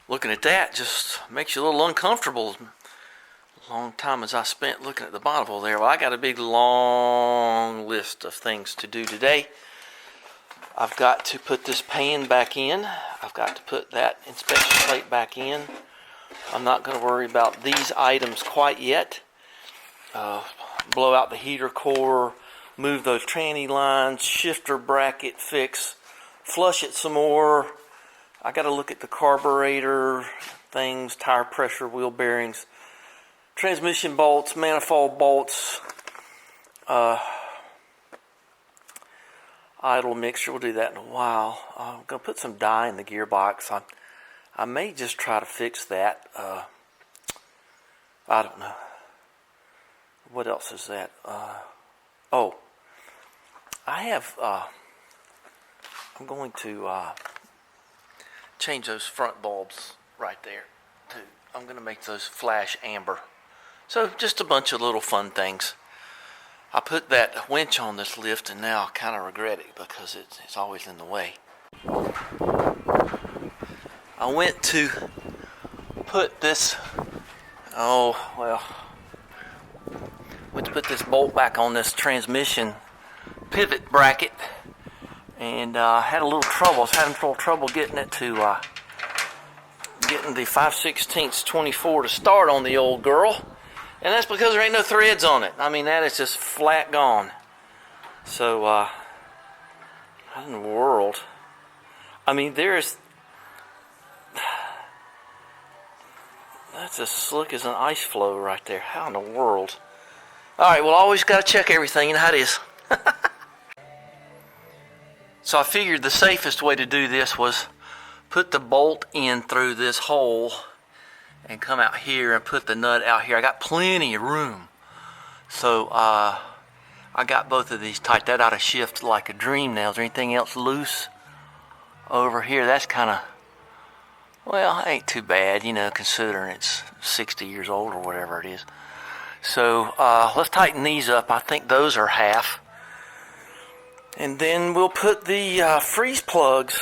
looking at that just makes you a little uncomfortable. Long time as I spent looking at the bottom over there. Well, I got a big long list of things to do today. I've got to put this pan back in. I've got to put that inspection plate back in. I'm not going to worry about these items quite yet. Blow out the heater core, move those tranny lines, shifter bracket fix, flush it some more. I got to look at the carburetor things, tire pressure, wheel bearings, transmission bolts, manifold bolts, idle mixture. We'll do that in a while. I'm going to put some dye in the gearbox. I may just try to fix that. I don't know. What else is that? Oh, I have, I'm going to change those front bulbs right there too. I'm going to make those flash amber. So just a bunch of little fun things. I put that winch on this lift and now I kind of regret it because it's always in the way. I went to put this, went to put this bolt back on this transmission pivot bracket and had a little trouble. I was having a little trouble getting it to, getting the 5/16 24 to start on the old girl. And that's because there ain't no threads on it. I mean, that is just flat gone. So, how in the world? I mean, that's as slick as an ice floe right there. How in the world? Alright, well, always got to check everything. You know how it is. So I figured the safest way to do this was put the bolt in through this hole and come out here and put the nut out here. I got plenty of room. So I got both of these tight. That ought to shift like a dream now. Is there anything else loose over here? That's kind of, well, ain't too bad, you know, considering it's 60 years old or whatever it is. So let's tighten these up. I think those are half. And then we'll put the freeze plugs.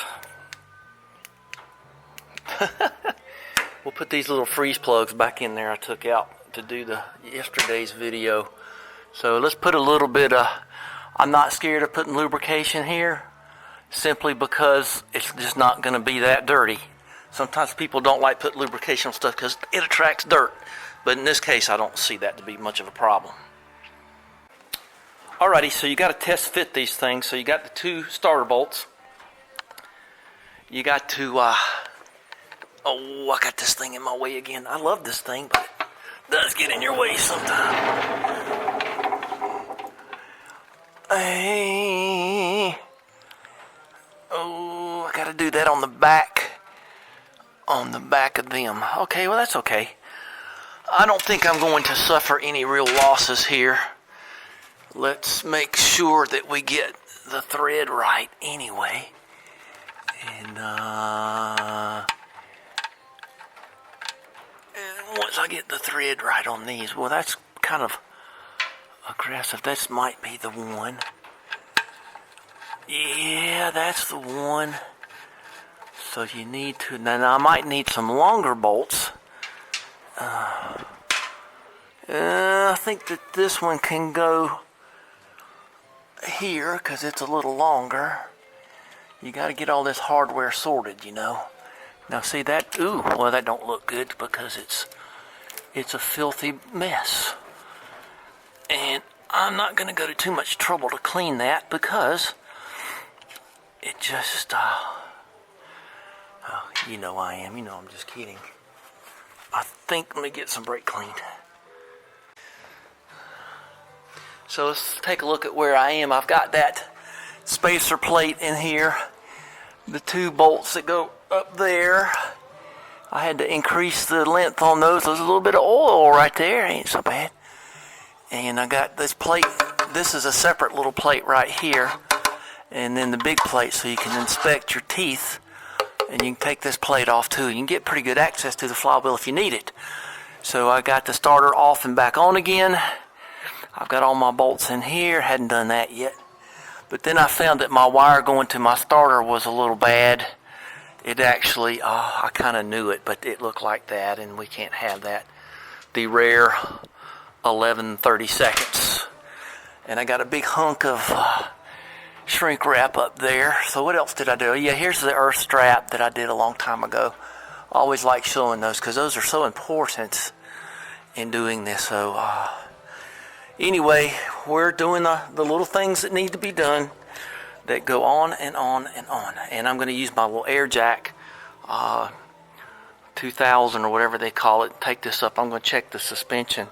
We'll put these little freeze plugs back in there I took out to do yesterday's video. So let's put a little bit of, I'm not scared of putting lubrication here simply because it's just not going to be that dirty. Sometimes people don't like putting lubrication on stuff because it attracts dirt. But in this case, I don't see that to be much of a problem. Alrighty, so you got to test fit these things. So you got the two starter bolts. You got to, oh, I got this thing in my way again. I love this thing, but it does get in your way sometimes. Hey. Oh, I got to do that on the back. On the back of them. Okay, well, that's okay. I don't think I'm going to suffer any real losses here. Let's make sure that we get the thread right anyway. And once I get the thread right on these, well, that's kind of aggressive. This might be the one. Yeah, that's the one. So you need to, now I might need some longer bolts. I think that this one can go here because it's a little longer. You got to get all this hardware sorted, you know. Now see that? Ooh, well, that don't look good because it's a filthy mess. And I'm not going to go to too much trouble to clean that because it just, oh, you know I am. You know I'm just kidding. I think, let me get some brake cleaned. So let's take a look at where I am. I've got that spacer plate in here. The two bolts that go up there. I had to increase the length on those. There's a little bit of oil right there. Ain't so bad. And I got this plate. This is a separate little plate right here. And then the big plate so you can inspect your teeth. And you can take this plate off too. You can get pretty good access to the flywheel if you need it. So I got the starter off and back on again. I've got all my bolts in here. Hadn't done that yet. But then I found that my wire going to my starter was a little bad. it actually, I kind of knew it, but it looked like that, and we can't have that. The rare 11/30 seconds. And I got a big hunk of shrink wrap up there. So what else did I do? Yeah, here's the earth strap that I did a long time ago. I always like showing those because those are so important in doing this. So anyway, we're doing the little things that need to be done that go on and on and on. And I'm going to use my little air jack 2000 or whatever they call it. Take this up. I'm going to check the suspension.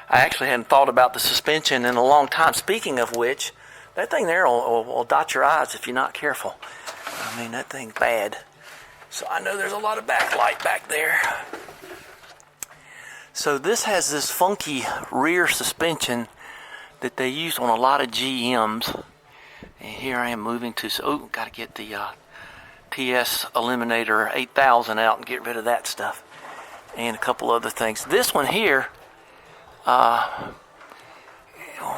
I actually hadn't thought about the suspension in a long time. Speaking of which, that thing there will dot your eyes if you're not careful. I mean, that thing's bad. So I know there's a lot of backlight back there. So this has this funky rear suspension that they use on a lot of GMs. And here I am moving to, got to get the TS Eliminator 8000 out and get rid of that stuff. And a couple other things. This one here,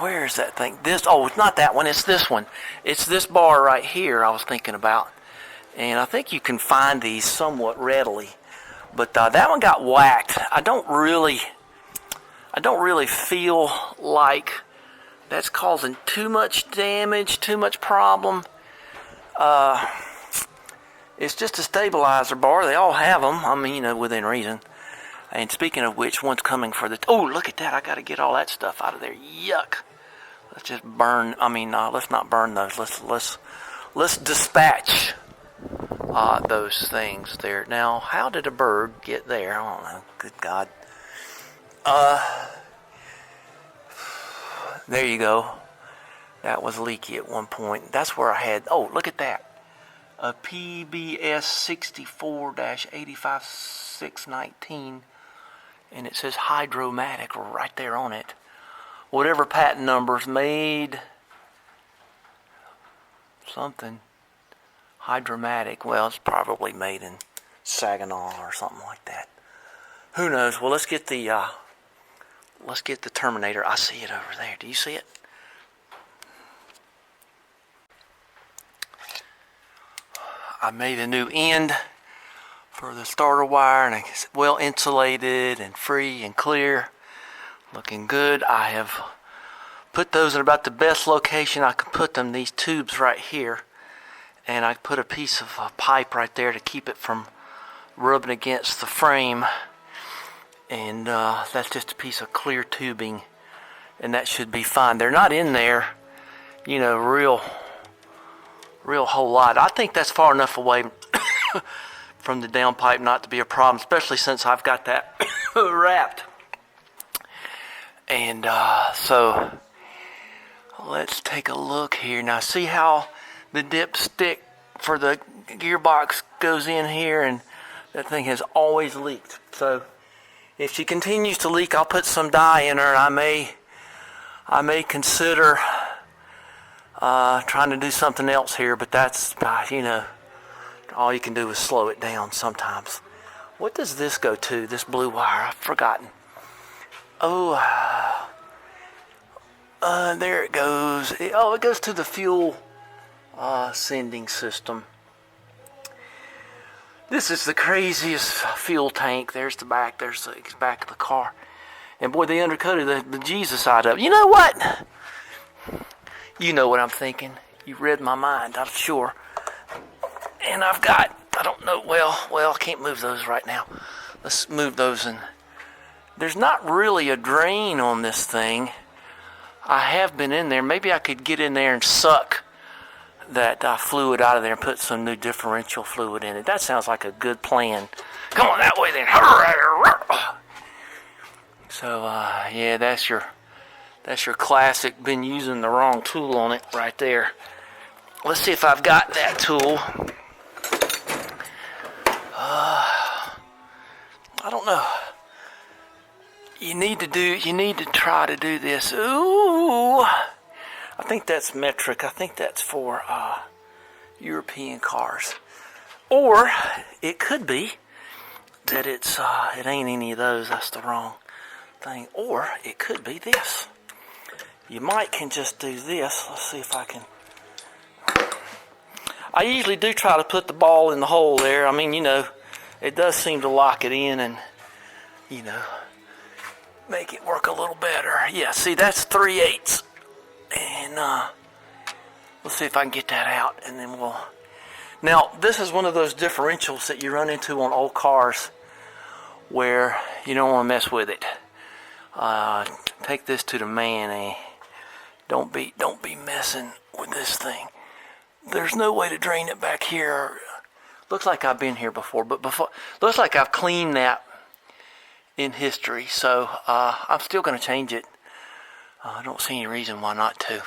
where is that thing? It's not that one, it's this one. It's this bar right here I was thinking about. And I think you can find these somewhat readily. But that one got whacked. I don't really feel like that's causing too much damage, too much problem. It's just a stabilizer bar. They all have them. I mean, within reason. And speaking of which, one's coming for the... Oh, look at that. I got to get all that stuff out of there. Yuck. Let's just burn... let's not burn those. Let's dispatch those things there. Now, how did a bird get there? I don't know. Good God. There you go. That was leaky at one point. That's where I had... Oh, look at that. A PBS 64-85619. And it says Hydromatic right there on it. Whatever patent number's made something Hydromatic. Well, it's probably made in Saginaw or something like that. Who knows? Well, let's get the Terminator. I see it over there. Do you see it? I made a new end for the starter wire, and it's well insulated and free and clear. Looking good. I have put those in about the best location I could put them, these tubes right here. And I put a piece of pipe right there to keep it from rubbing against the frame. And that's just a piece of clear tubing. And that should be fine. They're not in there, real whole lot. I think that's far enough away from the downpipe not to be a problem, especially since I've got that wrapped. And so let's take a look here. Now see how the dipstick for the gearbox goes in here, and that thing has always leaked. So if she continues to leak, I'll put some dye in her, and I may consider trying to do something else here, but that's, all you can do is slow it down sometimes. What does this go to, this blue wire? I've forgotten. Oh, there it goes. It goes to the fuel sending system. This is the craziest fuel tank. There's the back. There's the back of the car. And boy, they undercoated the Jesus side of it. You know what? You know what I'm thinking. You read my mind, I'm sure. And I don't know, well, I can't move those right now. Let's move those in. There's not really a drain on this thing. I have been in there. Maybe I could get in there and suck that fluid out of there and put some new differential fluid in it. That sounds like a good plan. Come on, that way then. So, yeah, that's your classic, been using the wrong tool on it right there. Let's see if I've got that tool. I don't know. You need to try to do this. Ooh, I think that's metric. I think that's for European cars. Or it could be that it ain't any of those. That's the wrong thing. Or it could be this. You might can just do this. Let's see if I can. I usually do try to put the ball in the hole there. I mean, it does seem to lock it in and, make it work a little better. Yeah, see, that's 3/8. And let's see if I can get that out, and then we'll... Now, this is one of those differentials that you run into on old cars where you don't want to mess with it. Take this to the man, and don't be messing with this thing. There's no way to drain it back here. Looks like I've been here before, but looks like I've cleaned that in history, so I'm still going to change it. I don't see any reason why not to.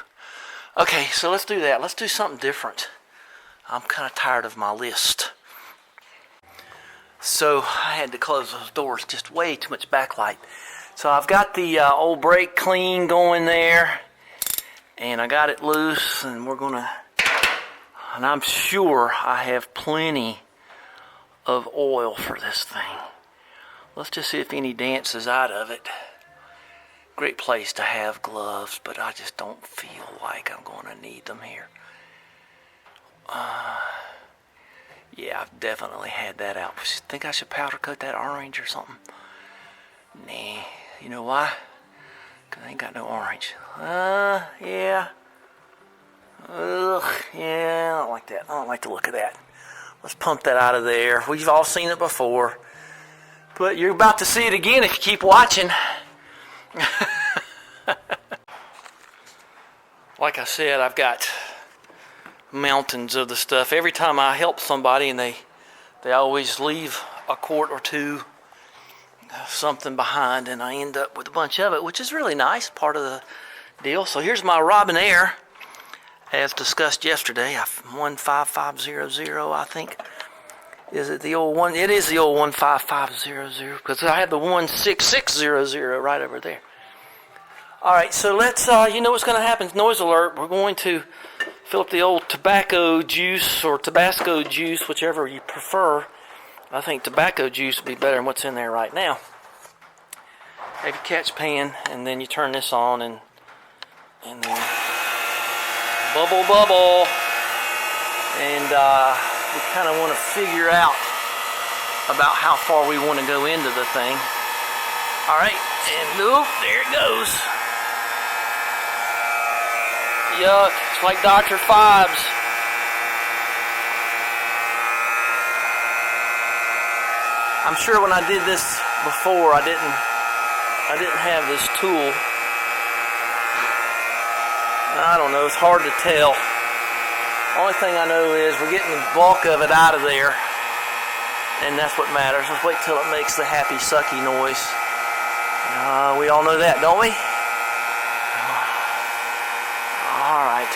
Okay, so let's do that. Let's do something different. I'm kind of tired of my list. So I had to close those doors, just way too much backlight. So I've got the old brake clean going there, and I got it loose, and and I'm sure I have plenty of oil for this thing. Let's just see if any dances out of it. Great place to have gloves, but I just don't feel like I'm going to need them here. Yeah, I've definitely had that out. Think I should powder coat that orange or something? Nah. You know why? Because I ain't got no orange. Yeah. Ugh, yeah, I don't like that. I don't like the look of that. Let's pump that out of there. We've all seen it before. But you're about to see it again if you keep watching. Like I said, I've got mountains of the stuff. Every time I help somebody and they always leave a quart or two something behind, and I end up with a bunch of it, which is really nice, part of the deal. So here's my Robinair, as discussed yesterday. 15500, I think. Is it the old one? It is the old 15500, because I have the 16600 right over there. All right, so let's, you know what's going to happen. Noise alert. We're going to fill up the old tobacco juice or Tabasco juice, whichever you prefer. I think tobacco juice would be better than what's in there right now. Have your catch pan, and then you turn this on, and then bubble. And we kind of want to figure out about how far we want to go into the thing. All right, and oop, there it goes. Yuck, it's like Dr. Fives. I'm sure when I did this before, I didn't have this tool. I don't know, it's hard to tell. Only thing I know is we're getting the bulk of it out of there, and that's what matters. Let's wait till it makes the happy sucky noise. We all know that, don't we? All right.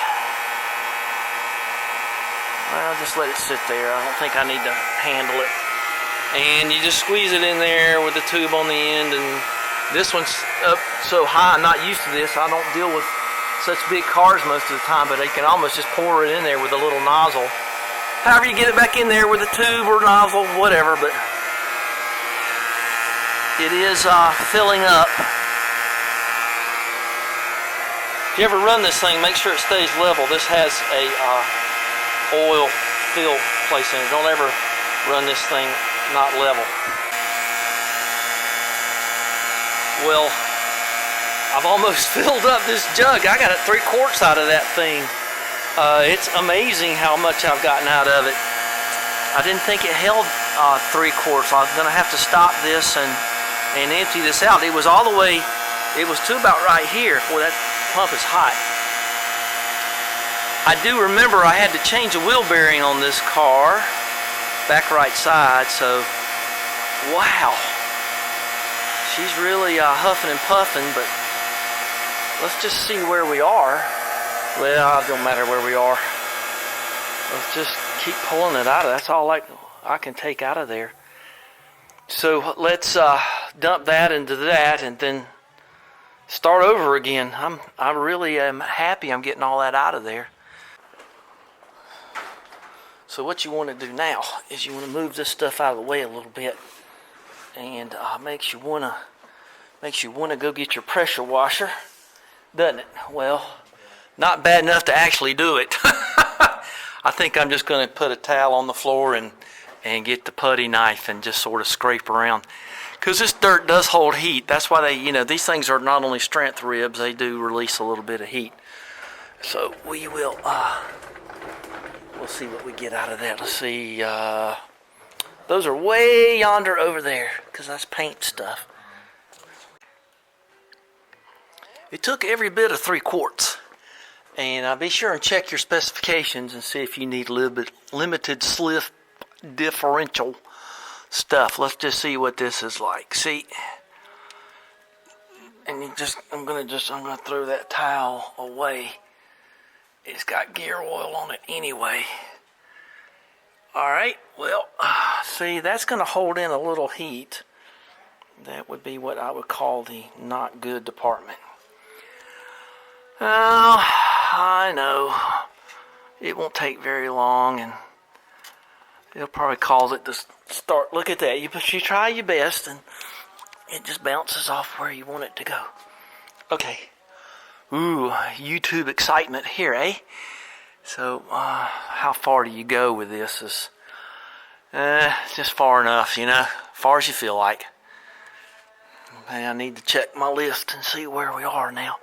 Well, just let it sit there. I don't think I need to handle it. And you just squeeze it in there with the tube on the end, and this one's up so high. I'm not used to this. I don't deal with such big cars most of the time, but you can almost just pour it in there with a little nozzle. However you get it back in there with a tube or nozzle, whatever, but it is filling up. If you ever run this thing, make sure it stays level. This has a oil fill place in it. Don't ever run this thing not level. Well, I've almost filled up this jug. I got 3 quarts out of that thing. It's amazing how much I've gotten out of it. I didn't think it held 3 quarts. I was going to have to stop this and empty this out. It was all the way, it was to about right here. Boy, that pump is hot. I do remember I had to change a wheel bearing on this car, back right side, so wow. She's really huffing and puffing, but let's just see where we are. Well, it don't matter where we are. Let's just keep pulling it out of. That's all I can take out of there. So let's dump that into that, and then start over again. I really am happy I'm getting all that out of there. So what you want to do now is you want to move this stuff out of the way a little bit, and makes you want to go get your pressure washer, doesn't it? Well, not bad enough to actually do it. I think I'm just going to put a towel on the floor and get the putty knife and just sort of scrape around. Because this dirt does hold heat. That's why these things are not only strength ribs, they do release a little bit of heat. So we will, we'll see what we get out of that. Let's see, those are way yonder over there, because that's paint stuff. It took every bit of 3 quarts. And be sure and check your specifications and see if you need a little bit limited slip differential stuff. Let's just see what this is like. See, and I'm gonna throw that towel away. It's got gear oil on it anyway. All right, well, see, that's gonna hold in a little heat. That would be what I would call the not good department. Oh, I know it won't take very long, and it'll probably cause it to start. Look at that. You try your best, and it just bounces off where you want it to go. Okay. Ooh, YouTube excitement here, eh? So, how far do you go with this? Is just far enough, far as you feel like. Okay, I need to check my list and see where we are now.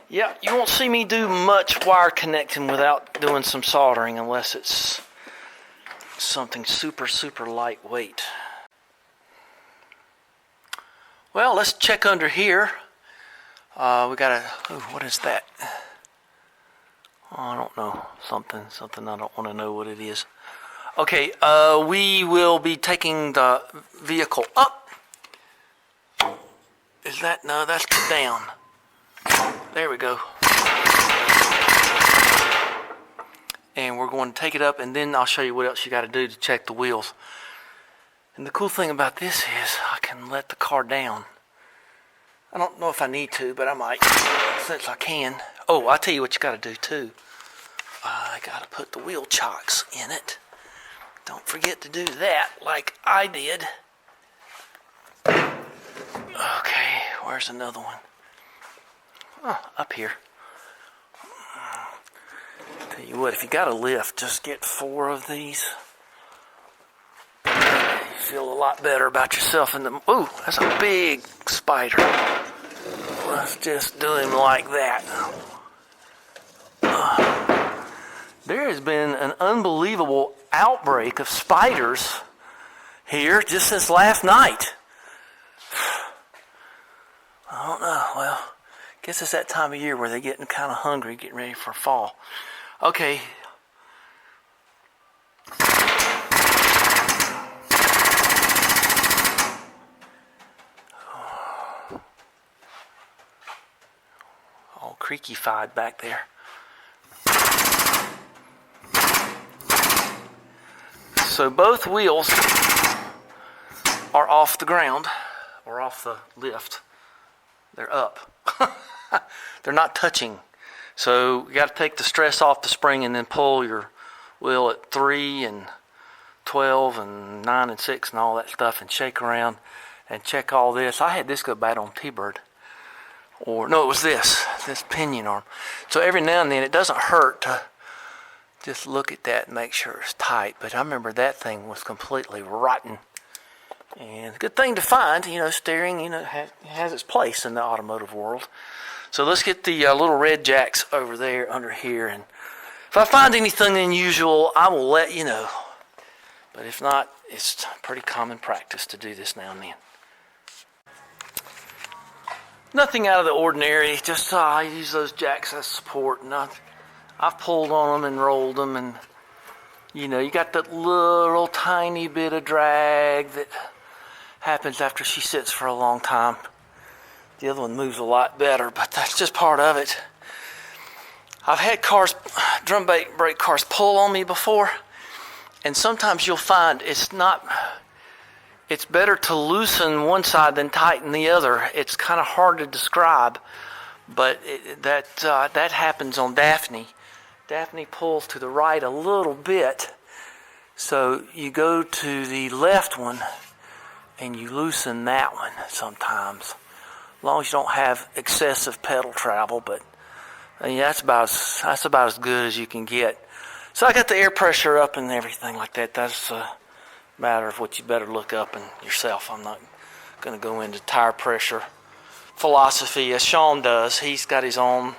Yeah, you won't see me do much wire connecting without doing some soldering unless it's something super, super lightweight. Well, let's check under here. We got what is that? Oh, I don't know. Something I don't want to know what it is. Okay, we will be taking the vehicle up. Is that? No, that's down. There we go. And we're going to take it up, and then I'll show you what else you got to do to check the wheels. And the cool thing about this is I can let the car down. I don't know if I need to, but I might, since I can. Oh, I'll tell you what you got to do too. I got to put the wheel chocks in it. Don't forget to do that like I did. Okay, where's another one? Oh, up here. Tell you what, if you got a lift, just get 4 of these. You feel a lot better about yourself. Ooh, that's a big spider. Let's just do him like that. There has been an unbelievable outbreak of spiders here just since last night. I don't know. Well, guess it's that time of year where they're getting kind of hungry, getting ready for fall. Okay. All creaky-fied back there. So both wheels are off the ground, or off the lift. They're up. They're not touching. So you got to take the stress off the spring and then pull your wheel at 3 and 12 and 9 and 6 and all that stuff and shake around and check all this. I had this go bad on T-Bird. Or, no, it was this pinion arm. So every now and then it doesn't hurt to just look at that and make sure it's tight. But I remember that thing was completely rotten. And good thing to find, steering, has its place in the automotive world. So let's get the little red jacks over there under here. And if I find anything unusual, I will let you know. But if not, it's pretty common practice to do this now and then. Nothing out of the ordinary. Just I use those jacks as support. And I've pulled on them and rolled them. And, you got that little tiny bit of drag that happens after she sits for a long time. The other one moves a lot better, but that's just part of it. I've had drum brake cars pull on me before, and sometimes you'll find it's better to loosen one side than tighten the other. It's kind of hard to describe, but that happens on Daphne. Daphne pulls to the right a little bit, so you go to the left one and you loosen that one sometimes. As long as you don't have excessive pedal travel, but Yeah, that's about as good as you can get. So I got the air pressure up and everything like that. That's a matter of what you better look up in yourself. I'm not going to go into tire pressure philosophy as Sean does. He's got his own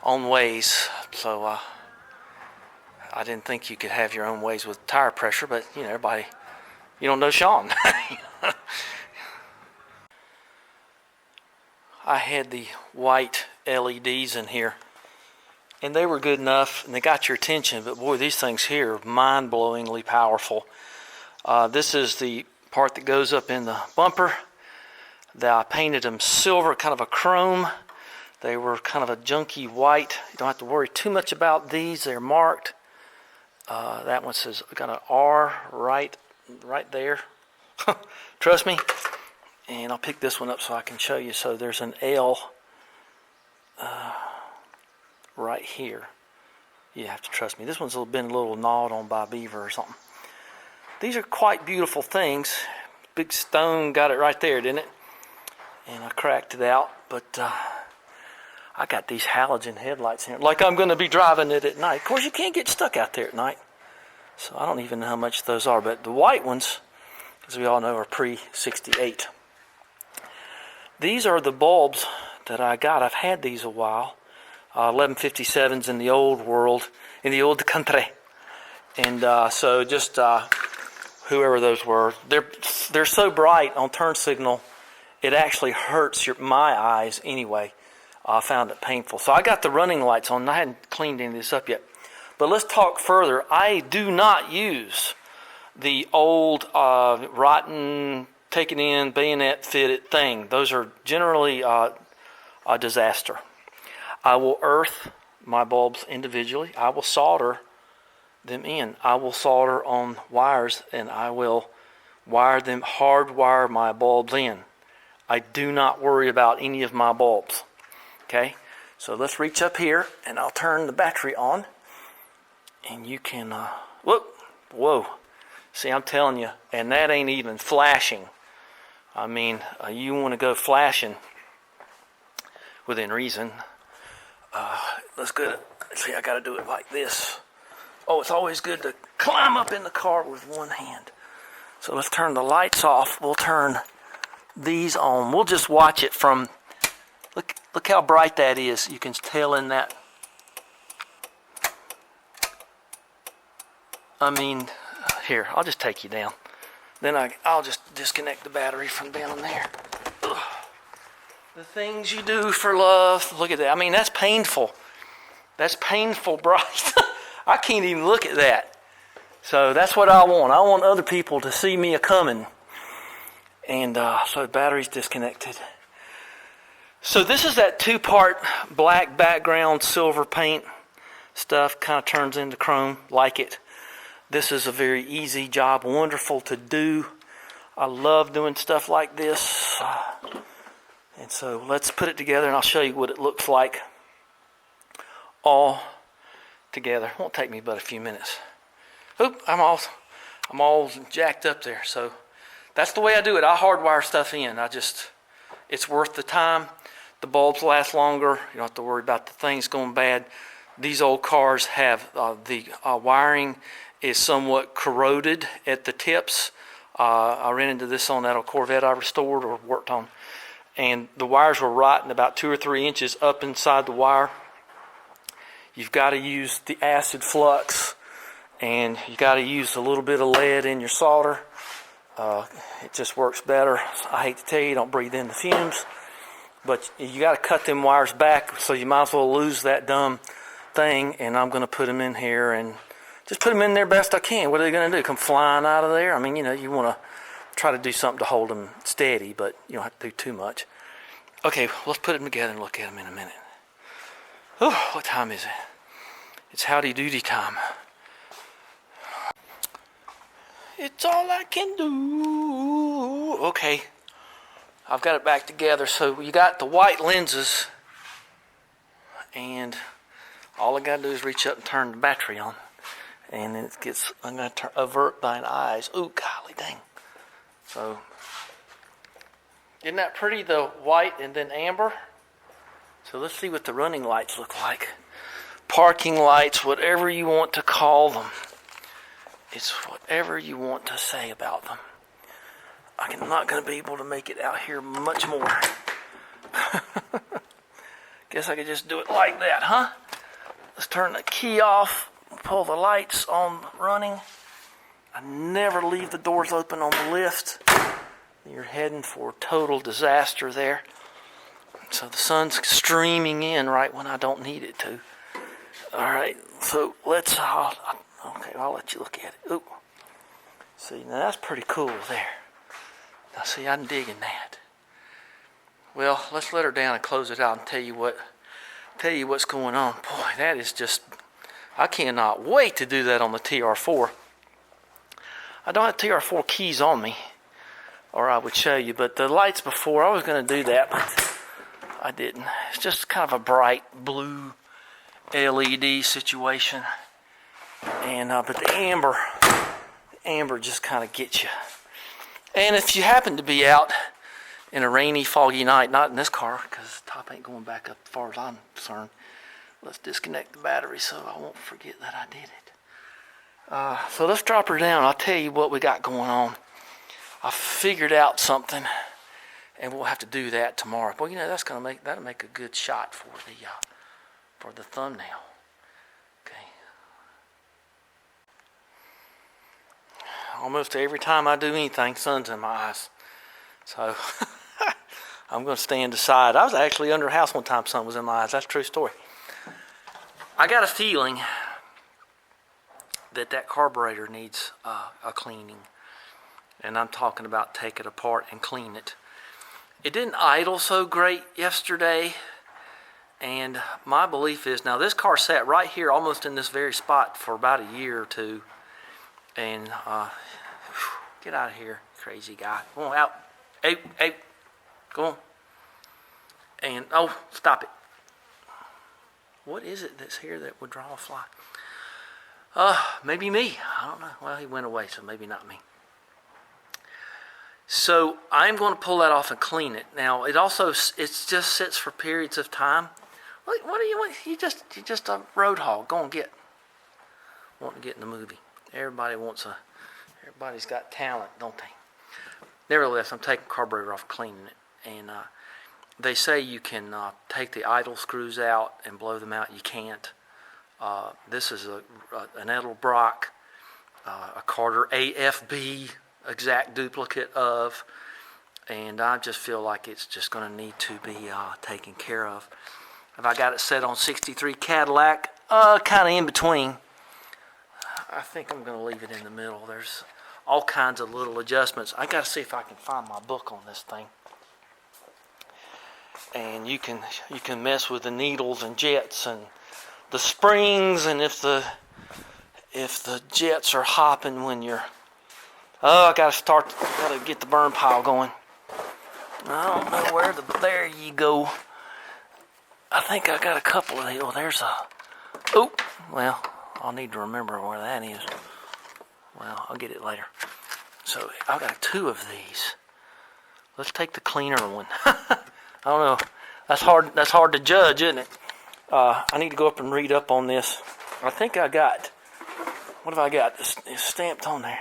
ways. So I didn't think you could have your own ways with tire pressure, but you know, everybody, you don't know Sean. I had the white LEDs in here, and they were good enough, and they got your attention, but boy, these things here are mind-blowingly powerful. This is the part that goes up in the bumper. I painted them silver, kind of a chrome. They were kind of a junky white. You don't have to worry too much about these. They're marked. That one says, got an R right there. Trust me. And I'll pick this one up so I can show you. So there's an L right here. You have to trust me. This one's been a little gnawed on by a beaver or something. These are quite beautiful things. Big stone got it right there, didn't it? And I cracked it out. But I got these halogen headlights here. Like I'm going to be driving it at night. Of course, you can't get stuck out there at night. So I don't even know how much those are. But the white ones, as we all know, are pre-68. These are the bulbs that I got. I've had these a while. 1157s in the old world, in the old country. And so just whoever those were, they're so bright on turn signal, it actually hurts my eyes anyway. I found it painful. So I got the running lights on. I hadn't cleaned any of this up yet. But let's talk further. I do not use the old rotten, taken in, bayonet fitted thing. Those are generally a disaster. I will earth my bulbs individually. I will solder them in. I will solder on wires, and I will wire them, hardwire my bulbs in. I do not worry about any of my bulbs. Okay, so let's reach up here, and I'll turn the battery on, and you can, whoa, see, I'm telling you, and that ain't even flashing. I mean, you want to go flashing within reason. Let's go. See, I got to do it like this. Oh, it's always good to climb up in the car with one hand. So let's turn the lights off. We'll turn these on. We'll just watch it from. Look how bright that is. You can tell in that. I mean, here, I'll just take you down. Then I'll just disconnect the battery from down there. Ugh. The things you do for love. Look at that. I mean, that's painful. That's painful bright. I can't even look at that. So that's what I want. I want other people to see me a-coming. And so the battery's disconnected. So this is that two-part black background, silver paint stuff. Kind of turns into chrome, like it. This is a very easy job, wonderful to do. I love doing stuff like this. And so let's put it together, and I'll show you what it looks like all together. It won't take me but a few minutes. Oop, I'm all jacked up there. So that's the way I do it. I hardwire stuff in. It's worth the time. The bulbs last longer. You don't have to worry about the things going bad. These old cars have the wiring is somewhat corroded at the tips. I ran into this on that old Corvette I restored or worked on. And the wires were rotting about 2 or 3 inches up inside the wire. You've got to use the acid flux, and you got to use a little bit of lead in your solder. It just works better. I hate to tell you, don't breathe in the fumes. But you got to cut them wires back, so you might as well lose that dumb thing. And I'm going to put them in here and just put them in there best I can. What are they going to do? Come flying out of there? I mean, you want to try to do something to hold them steady, but you don't have to do too much. Okay, let's put them together and look at them in a minute. Oh, what time is it? It's howdy doody time. It's all I can do. Okay, I've got it back together. So you got the white lenses, and all I got to do is reach up and turn the battery on. And then I'm going to avert thine eyes. Ooh, golly dang. So, isn't that pretty, the white and then amber? So let's see what the running lights look like. Parking lights, whatever you want to call them. It's whatever you want to say about them. I'm not going to be able to make it out here much more. Guess I could just do it like that, huh? Let's turn the key off, pull the lights on running. I never leave the doors open on the lift. You're heading for total disaster there. So the sun's streaming in right when I don't need it to. All right, so let's, okay, I'll let you look at it. Ooh. See, now that's pretty cool there. Now see, I'm digging that. Well, let's let her down and close it out and tell you what's going on. Boy, that is just, I cannot wait to do that on the TR4. I don't have TR4 keys on me, or I would show you, but the lights before, I was going to do that, but I didn't. It's just kind of a bright blue LED situation, and but the amber just kind of gets you. And if you happen to be out in a rainy, foggy night, not in this car, because the top ain't going back up as far as I'm concerned, let's disconnect the battery so I won't forget that I did it. So let's drop her down. I'll tell you what we got going on. I figured out something, and we'll have to do that tomorrow. Well, you know, that'll make a good shot for the thumbnail. Okay. Almost every time I do anything, sun's in my eyes. So I'm going to stand aside. I was actually under a house one time, sun was in my eyes. That's a true story. I got a feeling that carburetor needs a cleaning. And I'm talking about take it apart and clean it. It didn't idle so great yesterday. And my belief is, now this car sat right here almost in this very spot for about a year or two. And get out of here, crazy guy. Come on, out. Hey, go on. And, oh, stop it. What is it that's here that would draw a fly? Maybe me. I don't know. Well, he went away, so maybe not me. So I'm going to pull that off and clean it. Now, it just sits for periods of time. What do you want? You just a road hog. Go and get. Want to get in the movie. Everybody's got talent, don't they? Nevertheless, I'm taking carburetor off, cleaning it. And they say you can take the idle screws out and blow them out. You can't. This is an Edelbrock, a Carter AFB, exact duplicate of, and I just feel like it's just going to need to be taken care of. Have I got it set on 63 Cadillac? Kind of in between. I think I'm going to leave it in the middle. There's all kinds of little adjustments. I got to see if I can find my book on this thing. And you can mess with the needles and jets and the springs, and if the jets are hopping when you're, I gotta get the burn pile going. I don't know where there you go. I think I got a couple of these. Well, I'll need to remember where that is. Well, I'll get it later. So I've got two of these. Let's take the cleaner one. I don't know. That's hard to judge, isn't it? I need to go up and read up on this. I think I got, what have I got? It's stamped on there.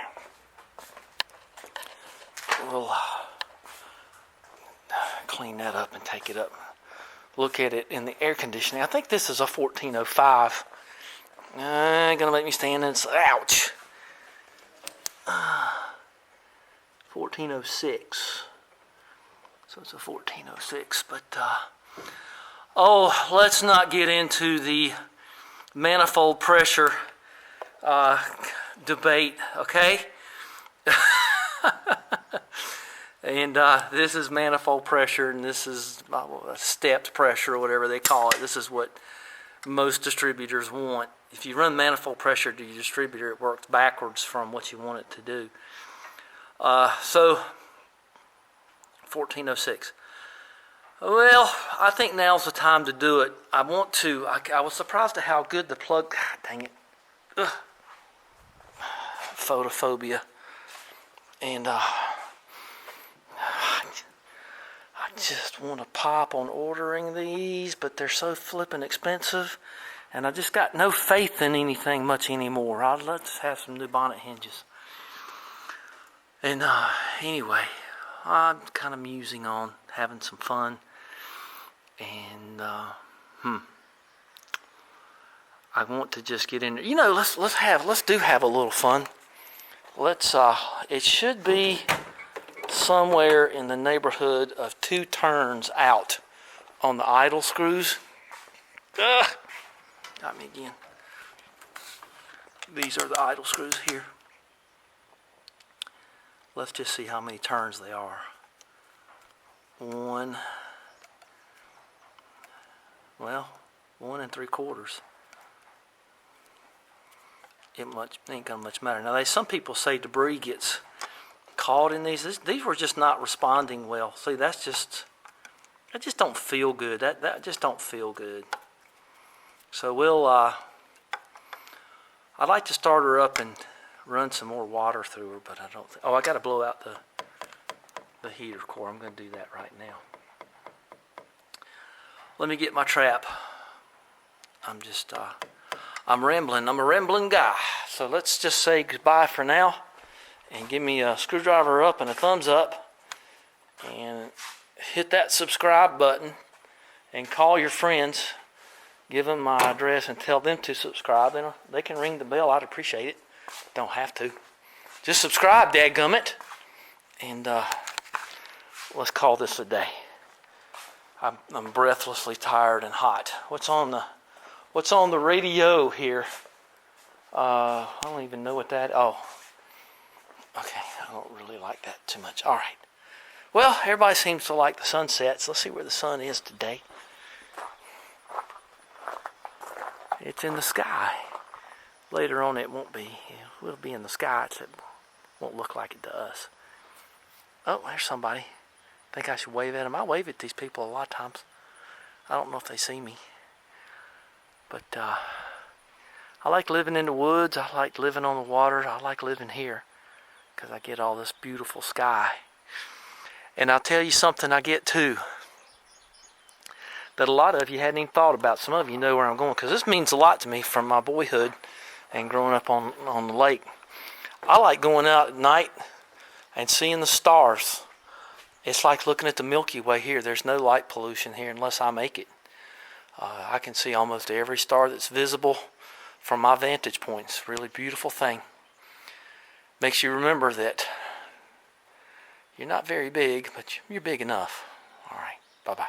We'll clean that up and take it up. Look at it in the air conditioning. I think this is a 1405. Gonna make me stand and say, ouch. 1406. So it's a 1406, but let's not get into the manifold pressure debate, okay? And this is manifold pressure, and this is stepped pressure, or whatever they call it. This is what most distributors want. If you run manifold pressure to your distributor, it works backwards from what you want it to do. So 1406. Well, I think now's the time to do it. I was surprised at how good the plug. God, dang it. Ugh. Photophobia. And I just want to pop on ordering these, but they're so flippin' expensive. And I just got no faith in anything much anymore. Let's have some new bonnet hinges. And anyway, I'm kind of musing on, having some fun. And I want to just get in there. You know, let's do have a little fun. It should be somewhere in the neighborhood of 2 turns out on the idle screws. Ugh, got me again. These are the idle screws here. Let's just see how many turns they are. 1 and 3/4. It ain't gonna much matter. Now, some people say debris gets caught in these. These were just not responding well. See, that just don't feel good. That just don't feel good. So I'd like to start her up and run some more water through her, but I don't think, I got to blow out the heater core. I'm going to do that right now. Let me get my trap. I'm rambling. I'm a rambling guy. So let's just say goodbye for now and give me a screwdriver up and a thumbs up and hit that subscribe button and call your friends. Give them my address and tell them to subscribe. They can ring the bell. I'd appreciate it. Don't have to. Just subscribe, dadgummit. And let's call this a day. I'm breathlessly tired and hot. What's on the radio here? I don't even know what that. Oh, okay. I don't really like that too much. All right. Well, everybody seems to like the sunsets. Let's see where the sun is today. It's in the sky. Later on, it won't be. It'll be in the sky. It won't look like it to us. Oh, there's somebody. Think I should wave at them? I wave at these people a lot of times. I don't know if they see me. But I like living in the woods. I like living on the water. I like living here because I get all this beautiful sky. And I'll tell you something I get too that a lot of you hadn't even thought about. Some of you know where I'm going because this means a lot to me from my boyhood and growing up on the lake. I like going out at night and seeing the stars. It's like looking at the Milky Way here. There's no light pollution here unless I make it. I can see almost every star that's visible from my vantage point. It's a really beautiful thing. Makes you remember that you're not very big, but you're big enough. All right. Bye-bye.